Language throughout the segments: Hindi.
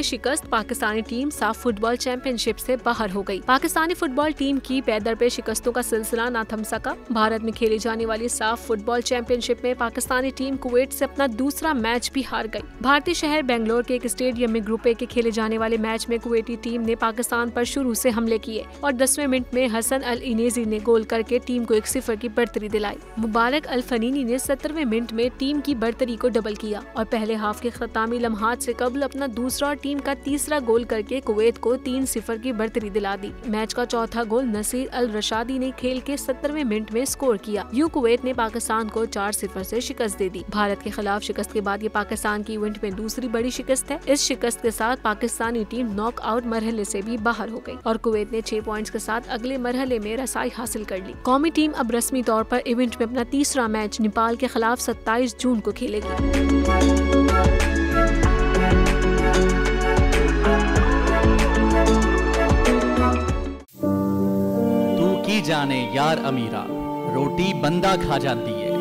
शिकस्त पाकिस्तानी टीम साफ फुटबॉल चैंपियनशिप से बाहर हो गई। पाकिस्तानी फुटबॉल टीम की पैदर पे शिकस्तों का सिलसिला न थम सका। भारत में खेली जाने वाली साफ फुटबॉल चैंपियनशिप में पाकिस्तानी टीम कुवैत से अपना दूसरा मैच भी हार गई। भारतीय शहर बेंगलोर के एक स्टेडियम में ग्रुप ए के खेले जाने वाले मैच में कुवैती टीम ने पाकिस्तान पर शुरू से हमले किए और 10वें मिनट में हसन अल इनेजी ने गोल करके टीम को 1-0 की बढ़तरी दिलाई। मुबारक अल फनीनी ने 70वें मिनट में टीम की बढ़तरी को डबल किया और पहले हाफ के खतामी लम्हात से कबल अपना दूसरा और टीम का तीसरा गोल करके कुवैत को 3-0 की बढ़तरी दिला दी। मैच का चौथा गोल नसीर अल रशादी ने खेल के 70वें मिनट में स्कोर किया। यूं कुवैत ने पाकिस्तान को 4-0 से शिकस्त दे दी। भारत के खिलाफ शिकस्त के बाद ये पाकिस्तान की इवेंट में दूसरी बड़ी शिकस्त है। इस शिकस्त के साथ पाकिस्तानी टीम नॉक आउट मरहले से भी बाहर हो गई और कुवैत ने 6 पॉइंट्स के साथ अगले मरहले में रसाई हासिल कर ली। कौमी टीम अब रस्मी तौर पर इवेंट में अपना तीसरा मैच नेपाल के खिलाफ 27 जून को खेलेगी। तू की जाने यार अमीरा, रोटी बंदा खा जाती है।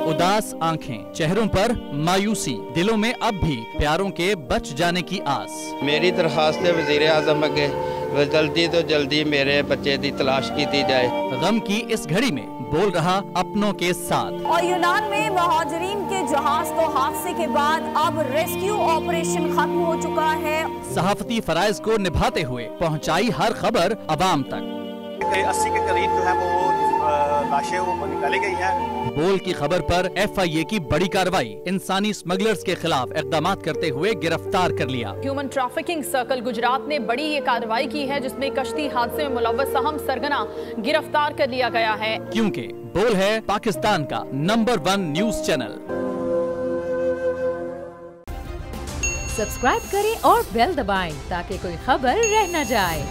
उदास आंखें, चेहरों पर मायूसी, दिलों में अब भी प्यारों के बच जाने की आस। मेरी दरखास्त है वज़ीर आज़म अगे जल्दी तो जल्दी मेरे बच्चे की तलाश की जाए। गम की इस घड़ी में बोल रहा अपनों के साथ। और यूनान में महाजरीन के जहाज को हादसे के बाद अब रेस्क्यू ऑपरेशन खत्म हो चुका है। सहाफती फराइज को निभाते हुए पहुंचाई हर खबर अवाम तक। 80 के करीब जो है वो लाशें वो निकाली गई हैं। बोल की खबर पर FIA की बड़ी कार्रवाई, इंसानी स्मगलर्स के खिलाफ इक़दाम करते हुए गिरफ्तार कर लिया। ह्यूमन ट्रैफिकिंग सर्कल गुजरात ने बड़ी ये कार्रवाई की है जिसमें कश्ती हादसे में मुलव्वस अहम सरगना गिरफ्तार कर लिया गया है। क्योंकि बोल है पाकिस्तान का नंबर 1 न्यूज चैनल। सब्सक्राइब करें और बेल दबाएं ताकि कोई खबर रह न जाए।